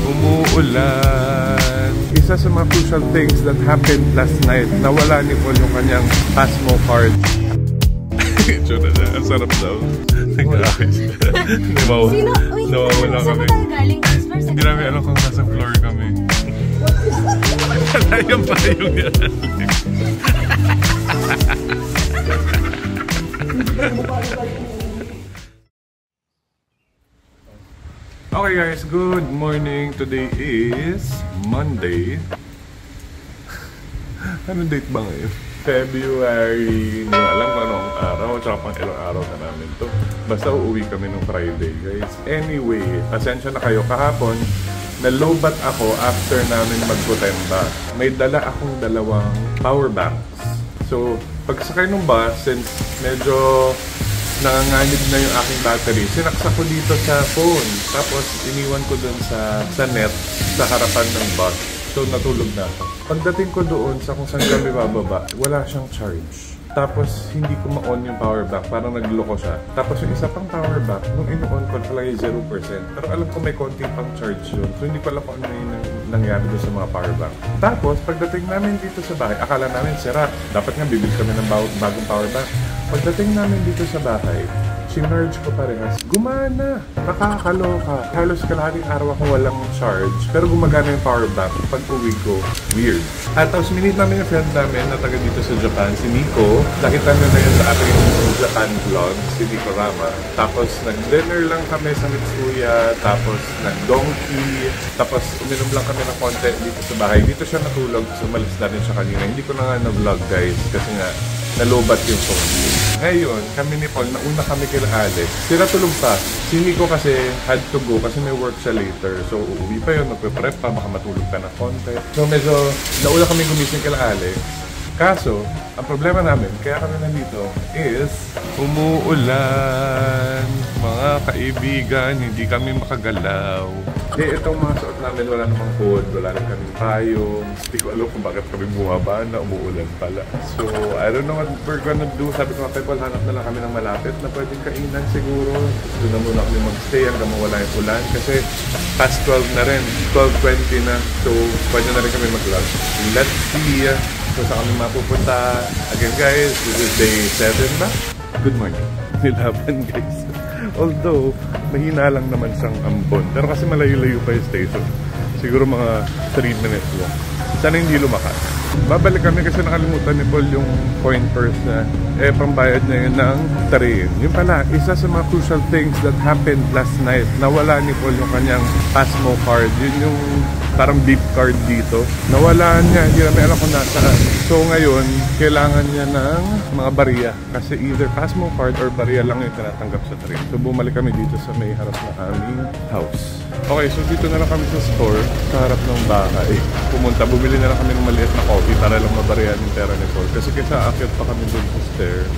Umuulan. Isa sa mga crucial things that happened last night, nawala ni Paul yung kanyang Pasmo card. Tsura na, ang sarap daw. Nawawala kami. Hindi namin alam kung nasa floor kami. Wala yung payong yan. Okay guys, good morning. Today is Monday. Anong date ba ngayon? February. Hindi alam kung anong araw. Tsaka pang ilang araw na namin to. Basta uuwi kami nung Friday guys. Anyway, pasensya na kayo. Kahapon, nalobat ako after namin magputemba. May dala akong dalawang power banks. So, pagsakay ng bus, since medyo nanganganib na yung aking battery, sinaksa ko dito sa phone. Tapos, iniwan ko dun sa net sa harapan ng bus. So, natulog na ako. Pagdating ko doon sa kung saan kami bababa, wala siyang charge. Tapos, hindi ko ma-on yung power bank. Parang nagloko siya. Tapos, yung isa pang power bank, nung ino-on ko, palagi 0%. Pero alam ko may konting pang charge yun. So, hindi ko alam kung ano yung nangyari doon sa mga power bank. Tapos, pagdating namin dito sa bahay, akala namin sira. Dapat nga, bibili kami ng bagong power bank. Pagdating namin dito sa bahay, sinerge ko parehas. Gumana! Nakakaloka. Halos kalahating araw ako walang charge. Pero gumagana yung power bank. Pag uwi ko, weird. At tapos minute namin yung friend namin na taga dito sa Japan, si Nico. Nakita nyo na yun sa ating Japan vlog, si Nico Rama. Tapos nag-dinner lang kami sa Mitsuya. Tapos nag-donkey. Tapos uminom lang kami ng konti dito sa bahay. Dito siya natulog. Sumalis na rin siya kanina. Hindi ko na nga na-vlog guys. Kasi nga, nalobat yung phone. Ngayon, kami ni Paul, nauna kami kila Alex. Sila tulog pa. Si Nico kasi had to go kasi may work siya later. So, uuwi pa yun, magpe-prep pa, baka matulog ka na konti. So, medyo nauna kami gumising kila Alex. Kaso, ang problema namin, kaya kami nandito, is umuulan. Mga kaibigan, hindi kami makagalaw. Itong mga suot namin, wala namang hood, wala lang kaming payong. Hindi ko alam kung bakit kami bumaba na umuulan pala. So, I don't know what we're gonna do. Sabi ko nga, Pepol, hanap na lang kami ng malapit na pwedeng kainan siguro. Doon na muna kami mag-stay hanggang mawala yung ulan. Kasi past 12 na rin, 12:20 na. So, pwede na rin kami mag-lunch. Let's see. So, saan kami mapupunta? Again guys, this is day 7 ba? Good morning. Nilaban guys. Although, mahina lang naman siyang ambon. Pero kasi malayo-layo pa yung station. Siguro mga 3 minutes walk. Sana hindi lumakas. Babalik kami kasi nakalimutan ni Paul yung coin purse na pambayad na yun ng train. Yung pala, isa sa mga crucial things that happened last night, nawala ni Paul yung kanyang Pasmo card. Yun yung parang beep card dito. Nawala niya, hindi namin alam kung nasaan. So ngayon, kailangan niya ng mga bariya. Kasi either Pasmo card or bariya lang yung tinatanggap sa train. So bumalik kami dito sa may harap na aming house. Okay, so dito na lang kami sa store, sa harap ng bahay. Pumunta, bumili na lang kami ng maliit na coffee para lang mabariyan yung pera ni Paul. Kasi kaysa aakyat pa kami doon sa stairs.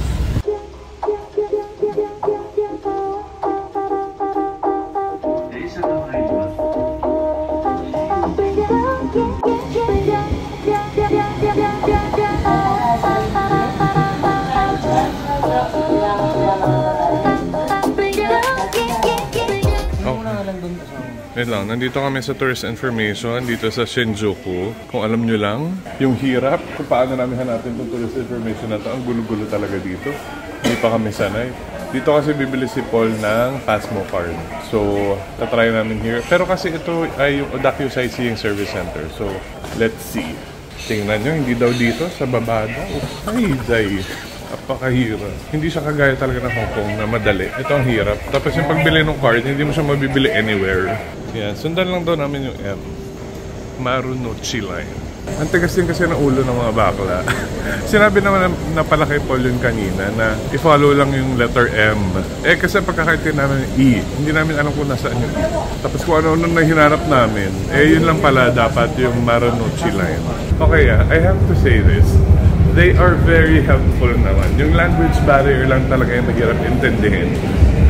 Wait lang, nandito kami sa tourist information dito sa Shinjuku. Kung alam nyo lang, yung hirap kung paano namin hanapin itong tourist information na ito. Ang gulo-gulo talaga dito. Hindi pa kami sanay. Dito kasi bibili si Paul ng Pasmo card. So, tatry namin here. Pero kasi ito ay yung Odakyu Sightseeing Service Center. So, let's see. Tingnan nyo, hindi daw dito sa baba daw. Ay, day. Apakahirap. Hindi siya kagaya talaga ng Hong Kong na madali. Ito ang hirap. Tapos yung pagbili ng card, hindi mo siya mabibili anywhere. Yan, sundan lang daw namin yung M. Marunouchi Line. Ang tigas din kasi ng ulo ng mga bakla. Sinabi naman na pala kay Paul yun kanina na i-follow lang yung letter M. Kasi pagkakaitin namin E, hindi namin alam kung nasaan yung E. Tapos kung ano-ano na hinanap namin, yun lang pala dapat yung Marunouchi Line. Okay, I have to say this. They are very helpful naman. Yung language barrier lang talaga yung mahirap intindihin.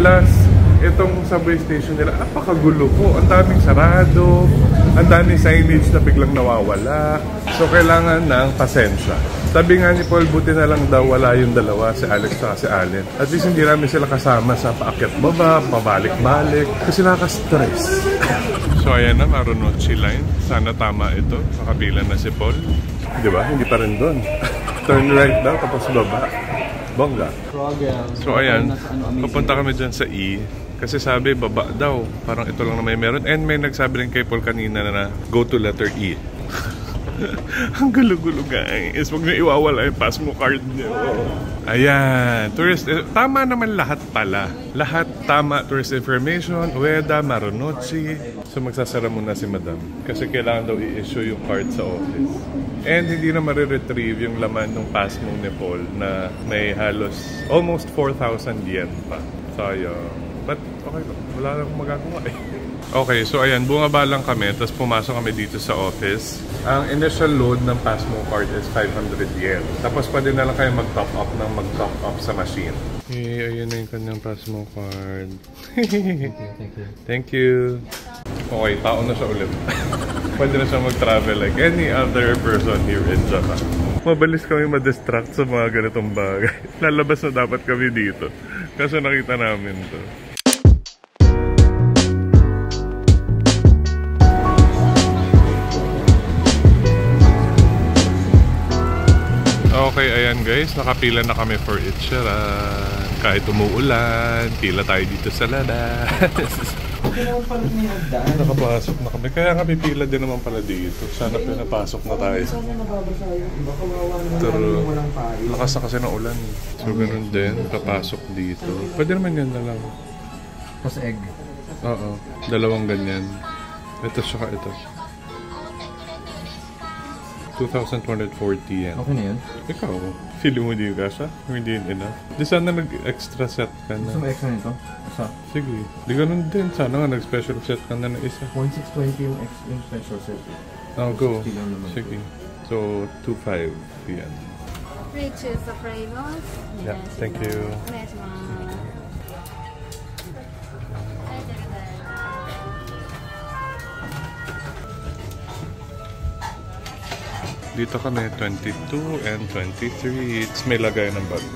Plus, itong subway station nila, apakagulo po. Ang daming sarado, ang daming signage na biglang nawawala. So, kailangan ng pasensya. Sabi nga ni Paul, buti na lang daw wala yung dalawa, si Alex at si Allen. At least hindi namin sila kasama sa paakyat baba, pabalik-balik, kasi nakaka-stress. So ayan na, Marunouchi line. Sana tama ito. Makabila na si Paul. Di ba? Hindi pa rin doon. Turn right daw, tapos baba. Bongga. So ayan, pupunta kami dyan sa E. Kasi sabi, baba daw. Parang ito lang na may meron. And may nagsabi rin kay Paul kanina na go to letter E. Ang gulo-gulo guys. Huwag niyo iwawala yung pass mo card niyo. Ayan. Tourist, tama naman lahat pala. Lahat tama. Tourist information, Ueda, Marunouchi. So magsasara muna si Madam. Kasi kailangan daw i-issue yung card sa office. And hindi na mariretrieve yung laman ng pass mo ni Paul na may halos almost 4,000 yen pa. Sayang. But okay lang. Wala lang magagawa eh. Okay, so ayan, bumaba lang kami, tapos pumasok kami dito sa office. Ang initial load ng Pasmo card is 500 yen. Tapos pwede na lang kayo mag-top up ng mag-top up sa machine. Hey, ayun na yung kanyang Pasmo card. Thank you. Okay, tao na siya ulit. Pwede na siya mag-travel like any other person here in Japan. Mabalis kami ma-distract sa mga ganitong bagay. Lalabas na dapat kami dito. Kasi nakita namin to. Okay, ayan guys, nakapila na kami for Ichiran. Kahit umuulan, pila tayo dito sa labas. Nakapasok na kami. Kaya nga pipila din naman pala dito. Sana pinapasok na tayo. Pero lakas na kasi ng ulan. So ganun din, papasok dito. Pwede naman yan na lang. Tapos egg. Oo, dalawang ganyan. Ito saka ito. 2,240 yen. Okay na yun? Ikaw, feeling mo di yung kasha? Hindi yun enough? Di sana nag-extra set ka na. Gusto mo extra nito? Isa? Sige. Di ganun din. Sana nga nag-special set ka na isa. 0.620 yung special set. Oh, go. Sige. So, 2,500 yan. Free choose the flavors. Yeah, thank you. Dito kami, 22 and 23. It's may lagay ng bag.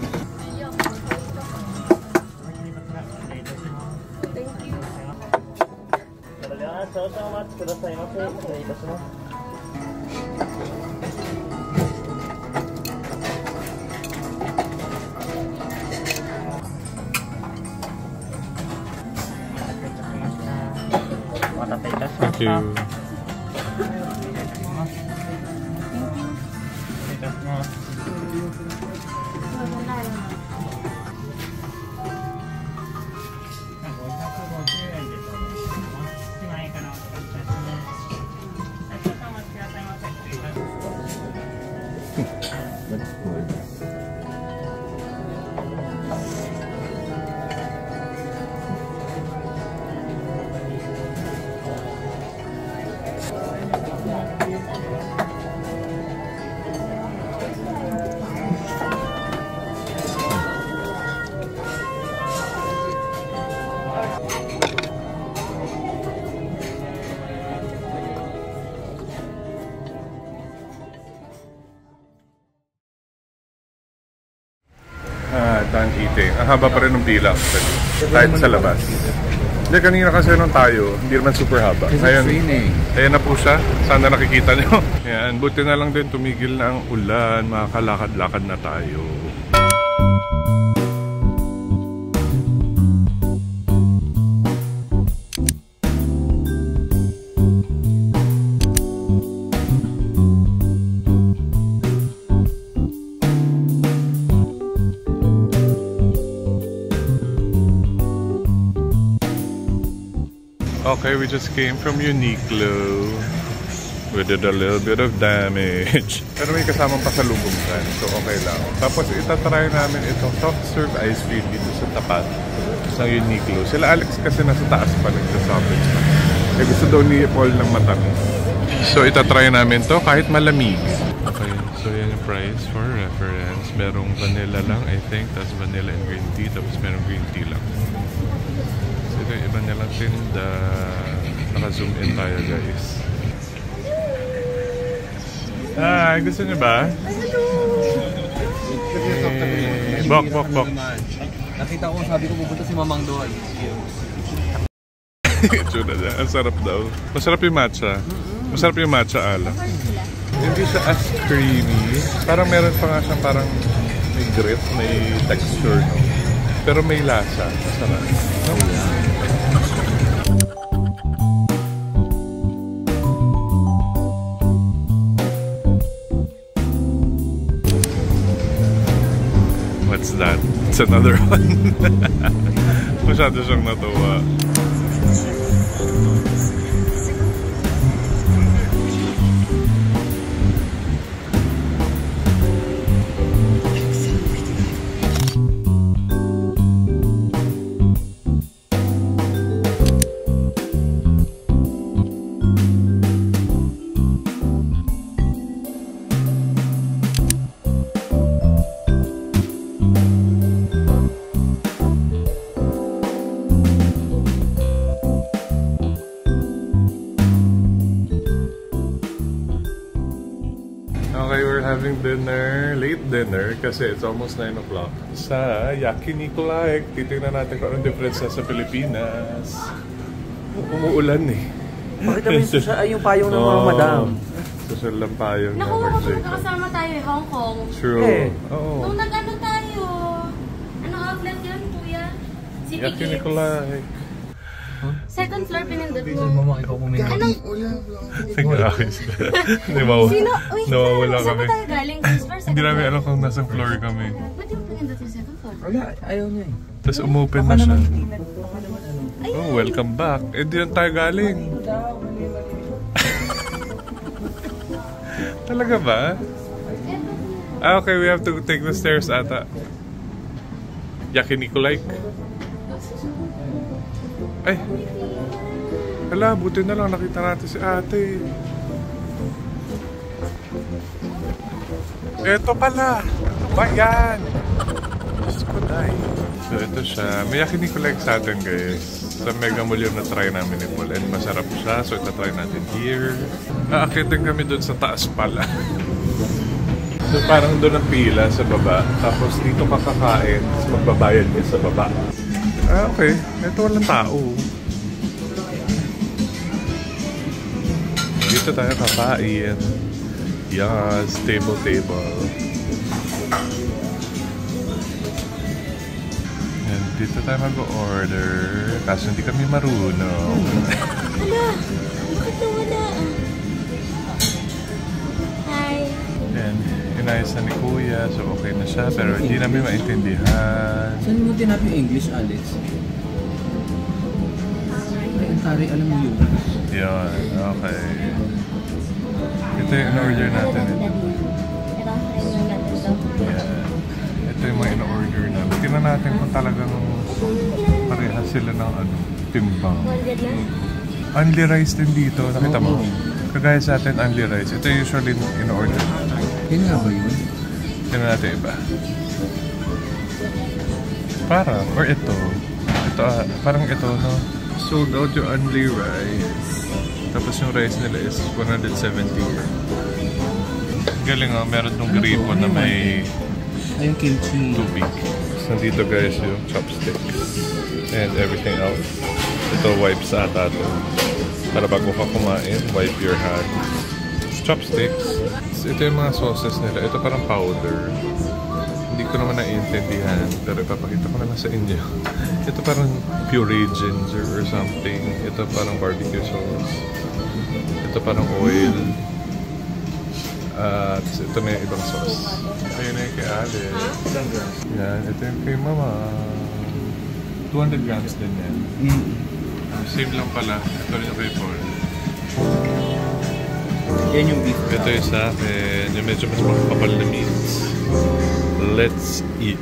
Thank you. That's good. Done eating. Ang haba pa rin ng pila actually. Kahit sa labas. Hindi, kanina kasi nung tayo, hindi naman super haba. Ngayon, ayan na po siya. Sana nakikita nyo. Ayan, buti na lang din tumigil na ang ulan. Makakalakad-lakad na tayo. Okay, we just came from Uniqlo. We did a little bit of damage. Pero may kasamang pasalubong dyan, so okay lang. Tapos itatry namin itong soft serve ice cream dito sa tapat ng Uniqlo. Sila Alex kasi nasa taas pa nagsasabi. Eh gusto daw ni Paul ng matamis. So itatry namin to kahit malamig. Okay, so yan yung price for reference. Merong vanilla lang, I think. Tapos vanilla and green tea. Tapos merong green tea lang. Ito yung iba nilang tinda. Naka-zoom in tayo guys. Hi! Gusto niyo ba? Bok. Nakita ko, sabi ko pupunta si Mamang doon. Itsura niya. Ang sarap daw. Masarap yung matcha. Masarap yung matcha alak. Hindi siya as creamy. Parang meron pa nga siyang parang may grit, may texture. No? Pero may lasa. Masarap. No? What's that? It's another one. Masyado siyang natuwa. Okay, we're having dinner, late dinner, kasi it's almost 9 o'clock. Sa Yakinikulay, titignan natin kung anong difference sa Pilipinas. Umuulan eh. Bakit kami yung payong ng mga madam? Social lang payong. Nakuha ko kung kasama tayo in Hong Kong. True. Oo. Nung nag-ano tayo. Anong outlet yun, kuya? CP Yakinikulay. Second floor pinindot mo. Mama, ikaw puminit. Anong? Nag-aakis na. Sino? Uy, Nawawala saan kami. ba tayo galing? First floor, Hindi second namin floor? alam kung nasa floor kami. Ba't di mo pinindot yung second floor? Wala, ayaw niya eh. Tapos umopen na siya. Oh, welcome back. Eh, di lang tayo galing. Talaga ba? Ah, okay, we have to take the stairs ata. Yakinikulay. Ay! Hala, buti na lang nakita natin si ate. Eto pala! Ano ba yan? Diyos ko dahil. So ito siya. May Yakinikulay sa atin guys. Sa Mega Mall yung na-try namin ni Paul. And masarap siya. So ita-try natin here. Aakitin kami dun sa taas pala. So parang doon ang pila sa baba. Tapos dito ka kakain. Tapos magbabayad ka sa baba. Ah, okay. Ito walang tao. Dito tayo kakain. Yes, table. And dito tayo mag-order. Kaso hindi kami marunong. Hala! Bakit nawala? Hi! And inayos na ni Kuya. So okay na siya. Pero hindi namin maintindihan. Saan mo tinabi yung English, Alex? Ay, Antari, alam mo yun. Yan, okay. Ito yung in-order natin. Yan. Ito yung mga in-order natin. Tingnan natin kung talagang parehas sila ng timbang. Only rice din dito. Nakita mo? Kagaya sa atin, only rice. Ito yung usually in-order. Yun nga ba yun? Tingnan natin iba. Parang, or ito. Ito, parang ito, no? Sold out yung only rice. Tapos yung rice nila is 170. Galing oh, meron tong gripo na may Ay, yung kimchi. tubig. So, nandito guys yung chopsticks and everything else. Ito wipes ata to. Para bago ka kumain, wipe your hands. Chopsticks. So, ito yung mga sauces nila. Ito parang powder. Hindi ko naman naiintindihan, pero ipapakita ko naman sa inyo. Ito parang puree ginger or something. Ito parang barbecue sauce. Ito parang oil. At ito na yung ibang sauce. Ayun na yung kay Alice. Yan, ito yung kay Mama. 200 grams din yan. Same lang pala. Ito rin yung kay Paul. Yan yung beef. Ito yung sa akin. Yung medyo mas makapapal na meat. Let's eat.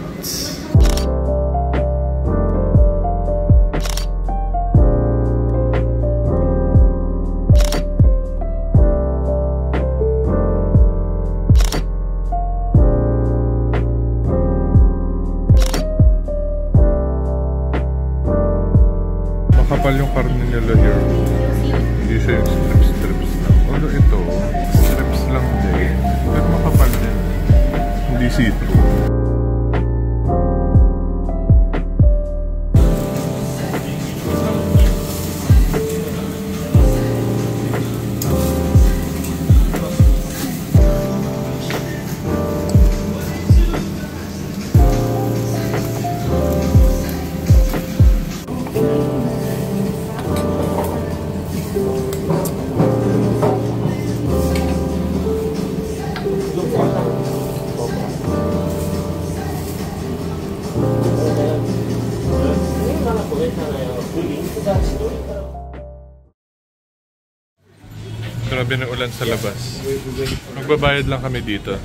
Makapal yung karne nila here. Hindi siya yung strips lang. Although ito, strips lang din. Pero makapal din. Hindi see-through. Grabe na ulan sa labas. Magbabayad lang kami dito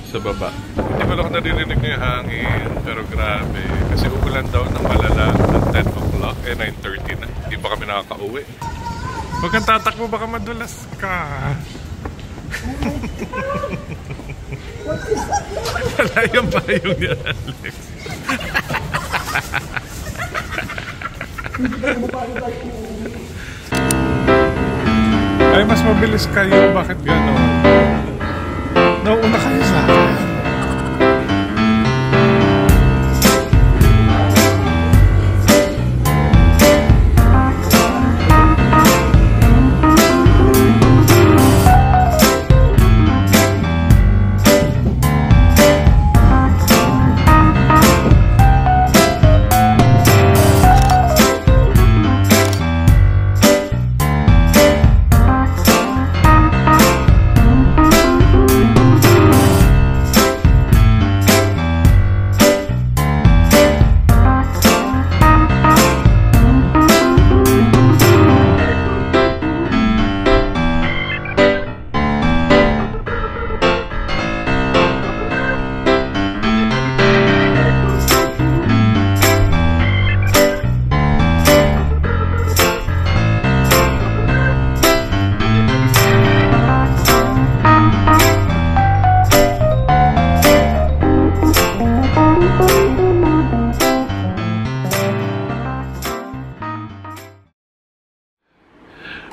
sa baba. Hindi ko lang naririnig na yung hangin, pero grabe. Kasi uulan daw ng malala ng 10 o'clock, 9:30 na. Hindi pa kami nakaka-uwi. Huwag kang tatakbo, baka madulas ka. Wala yung payong ni Alex. Ay, mas mabilis kayo. Bakit gano'n? Nauuna kayo sa akin.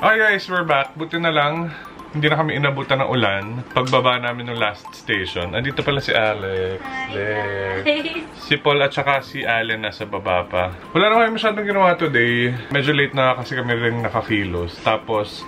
Okay guys, we're back. Buti na lang, hindi na kami inabutan ng ulan. Pagbaba namin ng last station. Andito pala si Alex. Si Paul at saka si Allen nasa baba pa. Wala na kami masyadong ginawa today. Medyo late na kasi kami rin nakakilos. Tapos,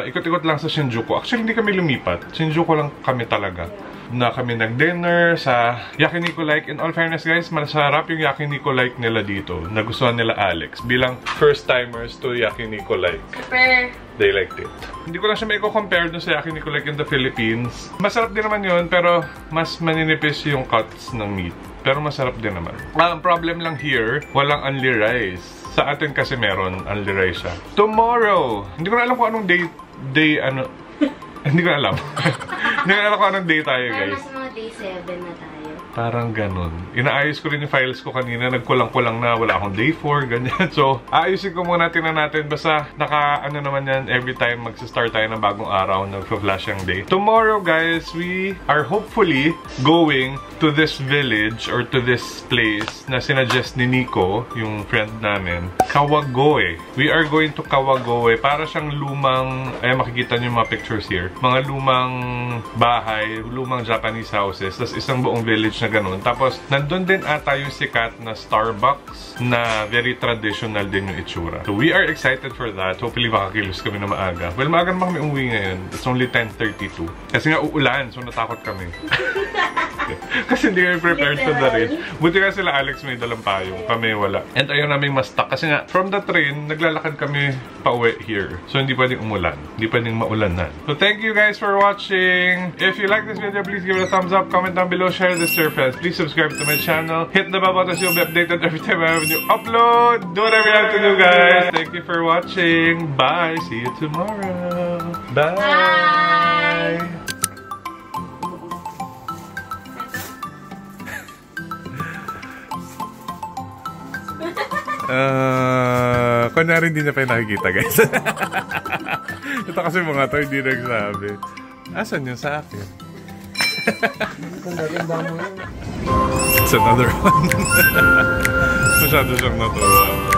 ikot-ikot lang sa Shinjuku. Actually, hindi kami lumipat. Shinjuku lang kami talaga. Na kami nag-dinner sa Yakiniku Like. In all fairness guys, masarap yung Yakiniku Like nila dito. Nagustuhan nila Alex. Bilang first-timers to Yakiniku Like. Super. They liked it. Hindi ko lang siya may compare dun sa Yakiniku Like in the Philippines. Masarap din naman yun, pero mas maninipis yung cuts ng meat. Pero masarap din naman. Ang problem lang here, walang only rice. Sa atin kasi meron only rice siya. Tomorrow! Hindi ko na alam kung anong hindi ko alam. Hindi ko alam kung anong day tayo, guys. Nasa mga day 7 na tayo. Parang ganun. Inaayos ko rin yung files ko kanina. Nagkulang-kulang na. Wala akong day 4, ganyan. So, ayusin ko muna tingnan natin. Basta, naman yan, every time magsistart tayo ng bagong araw, nag-flash yung day. Tomorrow, guys, we are hopefully going to this village or to this place na sinuggest ni Nico, yung friend namin. Kawagoe. We are going to Kawagoe. Para siyang lumang, makikita niyo yung mga pictures here. Mga lumang bahay, lumang Japanese houses. Tapos isang buong village na ganun. Tapos, nandun din ata yung sikat na Starbucks na very traditional din yung itsura. So, we are excited for that. Hopefully, makakilos kami na maaga. Well, maaga naman kami umuwi ngayon. It's only 10:32. Kasi nga uulan, so natakot kami. Kasi hindi kami prepared to the rain. Buti nga sila Alex may dalang payong. Kami wala. And ayaw namin ma-stuck. Kasi nga, from the train, naglalakad kami pa-uwi here. So, hindi pwedeng umulan. Hindi pwedeng maulanan. So, thank you guys for watching. If you like this video, please give it a thumbs up. Comment down below. Share this to your friends. Please subscribe to my channel. Hit the bell button so you'll be updated every time I have a new upload. Do whatever you have to do, guys. Thank you for watching. Bye. See you tomorrow. Bye. Bye. Kunyari hindi niya pa yung nakikita, guys. Ito kasi mga to, hindi nagsabi. Asan yun sa akin? It's another one. Masyado siyang natuwa.